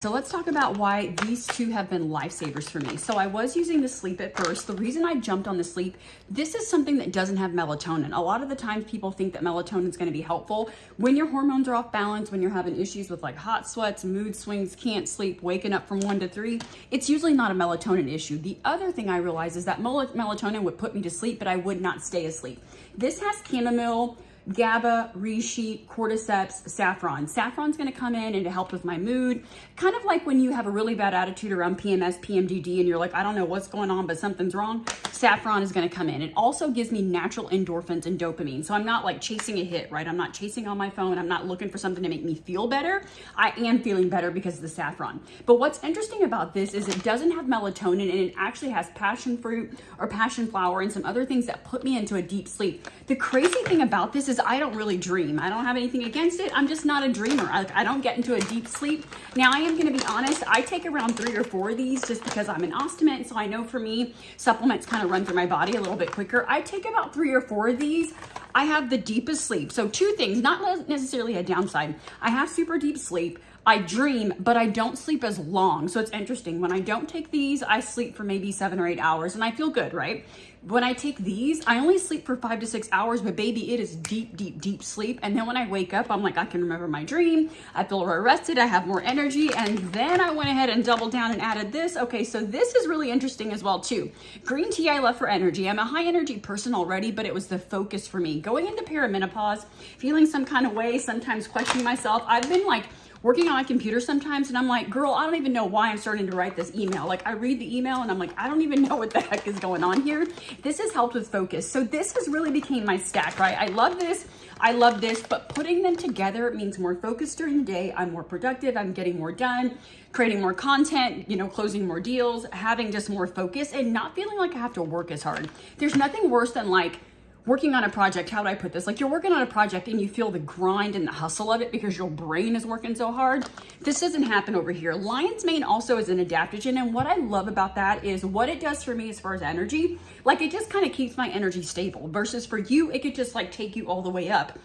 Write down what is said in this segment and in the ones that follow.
So let's talk about why these two have been lifesavers for me. So I was using the sleep at first. The reason I jumped on the sleep, this is something that doesn't have melatonin. A lot of the times people think that melatonin is going to be helpful when your hormones are off balance, when you're having issues with like hot sweats, mood swings, can't sleep, waking up from 1 to 3. It's usually not a melatonin issue. The other thing I realized is that melatonin would put me to sleep, but I would not stay asleep. This has chamomile, GABA, reishi, cordyceps, saffron. Saffron's going to come in and to help with my mood. Kind of like when you have a really bad attitude around PMS, PMDD, and you're like, I don't know what's going on, but something's wrong. Saffron is going to come in. It also gives me natural endorphins and dopamine. So I'm not like chasing a hit, right? I'm not chasing on my phone. I'm not looking for something to make me feel better. I am feeling better because of the saffron. But what's interesting about this is it doesn't have melatonin, and it actually has passion fruit or passion flower and some other things that put me into a deep sleep. The crazy thing about this is I don't really dream. I don't have anything against it. I'm just not a dreamer. I don't get into a deep sleep. Now, I am going to be honest. I take around 3 or 4 of these just because I'm an ostomate. So I know for me, supplements kind of run through my body a little bit quicker. I take about 3 or 4 of these. I have the deepest sleep. So 2 things, not necessarily a downside. I have super deep sleep. I dream, but I don't sleep as long. So it's interesting. When I don't take these, I sleep for maybe 7 or 8 hours and I feel good, right? When I take these, I only sleep for 5 to 6 hours, but baby, it is deep, deep, deep sleep. And then when I wake up, I'm like, I can remember my dream. I feel more rested. I have more energy. And then I went ahead and doubled down and added this. Okay, so this is really interesting as well too. Green tea I love for energy. I'm a high energy person already, but it was the focus for me. Going into perimenopause, feeling some kind of way, sometimes questioning myself. I've been like, working on my computer sometimes and I'm like, girl, I don't even know why I'm starting to write this email. Like I read the email and I'm like, I don't even know what the heck is going on here. This has helped with focus. So this has really became my stack, right? I love this. I love this, but putting them together means more focus during the day. I'm more productive. I'm getting more done, creating more content, closing more deals, having just more focus and not feeling like I have to work as hard. There's nothing worse than like working on a project. How would I put this? Like you're working on a project and you feel the grind and the hustle of it because your brain is working so hard. This doesn't happen over here. Lion's mane also is an adaptogen. And what I love about that is what it does for me as far as energy. Like it just kind of keeps my energy stable versus for you, it could just like take you all the way up.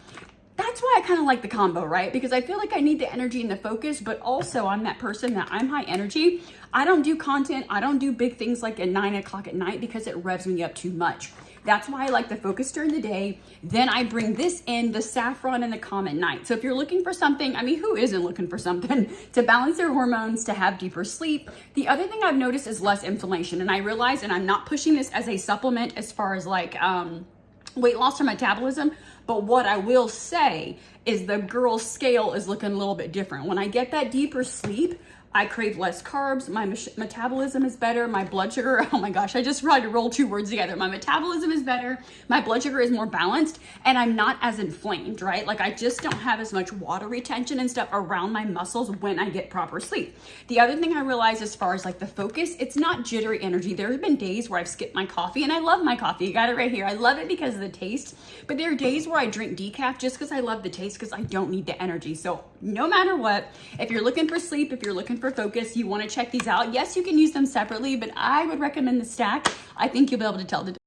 That's why I kind of like the combo, right? Because I feel like I need the energy and the focus, but also I'm that person that I'm high energy. I don't do content. I don't do big things like at 9 o'clock at night because it revs me up too much. That's why I like the focus during the day. Then I bring this in, the saffron and the calm at night. So if you're looking for something, I mean, who isn't looking for something to balance their hormones, to have deeper sleep? The other thing I've noticed is less inflammation. And I realize, and I'm not pushing this as a supplement as far as like weight loss or metabolism, but what I will say is the girl's scale is looking a little bit different. When I get that deeper sleep, I crave less carbs. My metabolism is better. My blood sugar, oh my gosh, I just tried to roll 2 words together. My metabolism is better. My blood sugar is more balanced and I'm not as inflamed, right? Like I just don't have as much water retention and stuff around my muscles when I get proper sleep. The other thing I realize as far as like the focus, it's not jittery energy. There have been days where I've skipped my coffee and I love my coffee. You got it right here. I love it because of the taste, but there are days where I drink decaf just because I love the taste because I don't need the energy. So no matter what, if you're looking for sleep, if you're looking for focus, you want to check these out. Yes, you can use them separately, but I would recommend the stack. I think you'll be able to tell the difference.